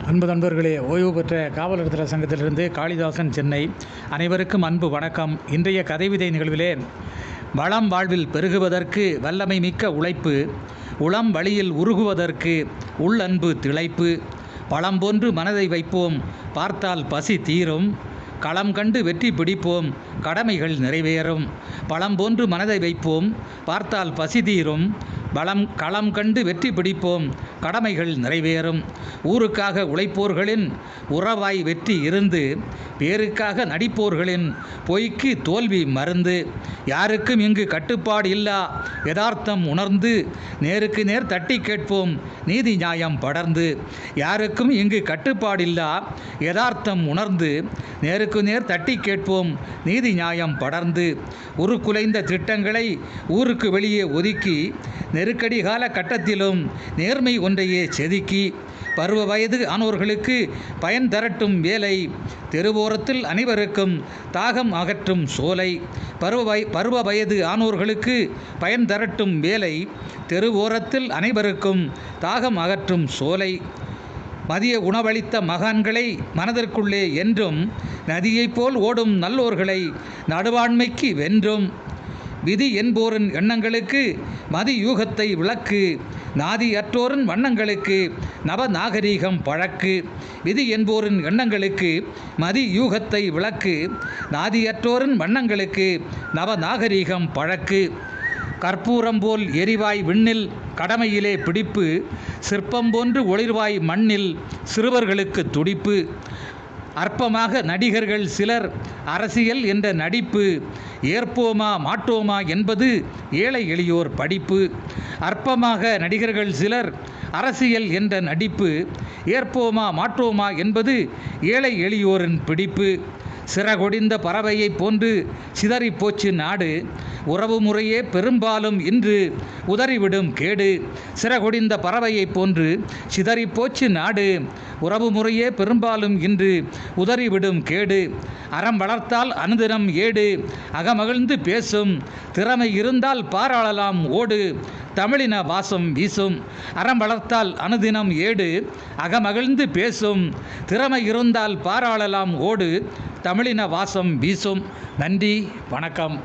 அன்பு நண்பர்களே, ஓய்வு பெற்ற காவலர் நடுத்தர சங்கத்திலிருந்து காளிதாசன், சென்னை. அனைவருக்கும் அன்பு வணக்கம். இன்றைய கதைவிதை நிகழ்விலே, வளம் வாழ்வில் பெருகுவதற்கு வல்லமை மிக்க உழைப்பு, உளம் வழியில் உருகுவதற்கு உள்ளன்பு திளைப்பு, பழம் போன்று மனதை வைப்போம், பார்த்தால் பசி தீரும், களம் கண்டு வெற்றி பிடிப்போம், கடமைகள் நிறைவேறும். பழம் போன்று மனதை வைப்போம், பார்த்தால் பசி தீரும், களம் கண்டு வெற்றி பிடிப்போம், கடமைகள் நிறைவேறும். ஊருக்காக உழைப்போர்களின் உறவாய் வெற்றி இருந்து, பேருக்காக நடிப்போர்களின் பொய்க்கு தோல்வி மருந்து. யாருக்கும் இங்கு கட்டுப்பாடு இல்லா யதார்த்தம் உணர்ந்து, நேருக்கு நேர் தட்டி கேட்போம், நீதி நியாயம் படர்ந்து. யாருக்கும் இங்கு கட்டுப்பாடில்லா யதார்த்தம் உணர்ந்து, நேருக்கு நேர் தட்டி கேட்போம், நீதி நியாயம் படர்ந்து. உருக்குலைந்த திட்டங்களை ஊருக்கு வெளியே ஒதுக்கி, நெருக்கடி கால கட்டத்திலும் நேர்மை ஒன்றையே செதுக்கி, பருவ வயது ஆனோர்களுக்கு பயன் தரட்டும் வேலை, தெருவோரத்தில் அனைவருக்கும் தாகம் அகற்றும் சோலை. பருவ வயது ஆனோர்களுக்கு பயன் தரட்டும் வேலை, தெருவோரத்தில் அனைவருக்கும் தாகம் அகற்றும் சோலை. மதிய உணவளித்த மகான்களை மனதிற்குள்ளே என்றும், நதியைப் போல் ஓடும் நல்லோர்களை நடுவாண்மைக்கு வென்றும். விதி என்போரின் எண்ணங்களுக்கு மதியூகத்தை விளக்கு, நாதி அற்றோரின் வண்ணங்களுக்கு நவநாகரீகம் பழக்கு. விதி என்போரின் எண்ணங்களுக்கு மதியூகத்தை விளக்கு, நாதியற்றோரின் வண்ணங்களுக்கு நவநாகரீகம் பழக்கு. கற்பூரம் போல் எரிவாய் விண்ணில் கடமையிலே பிடிப்பு, சிற்பம் போன்று ஒளிர்வாய் மண்ணில் சிறுவர்களுக்கு துடிப்பு. அற்பமாக நடிகர்கள் சிலர் அரசியல் என்ற நடிப்பு, ஏற்போமா மாட்டோமா என்பது ஏழை எளியோர் படிப்பு. அற்பமாக நடிகர்கள் சிலர் அரசியல் என்ற நடிப்பு, ஏற்போமா மாட்டோமா என்பது ஏழை எளியோரின் பிடிப்பு. சிறகொடிந்த பறவையைப் போன்று சிதறி போச்சு நாடு, உறவு முறையே பெரும்பாலும் இன்று உதறிவிடும் கேடு. சிறகொடிந்த பறவையைப் போன்று சிதறி போச்சு நாடு, உறவு முறையே பெரும்பாலும் இன்று உதறிவிடும் கேடு. அறம் வளர்த்தால் அனுதினம் ஏடு, அகமகிழ்ந்து பேசும், திறமை இருந்தால் பாராளலாம் ஓடு, தமிழின வாசம் வீசும். அறம் வளர்த்தால் அனுதினம் ஏடு, அகமகிழ்ந்து பேசும், திறமை இருந்தால் பாராளலாம் ஓடு, தமிழின வாசம் வீசும். நன்றி, வணக்கம்.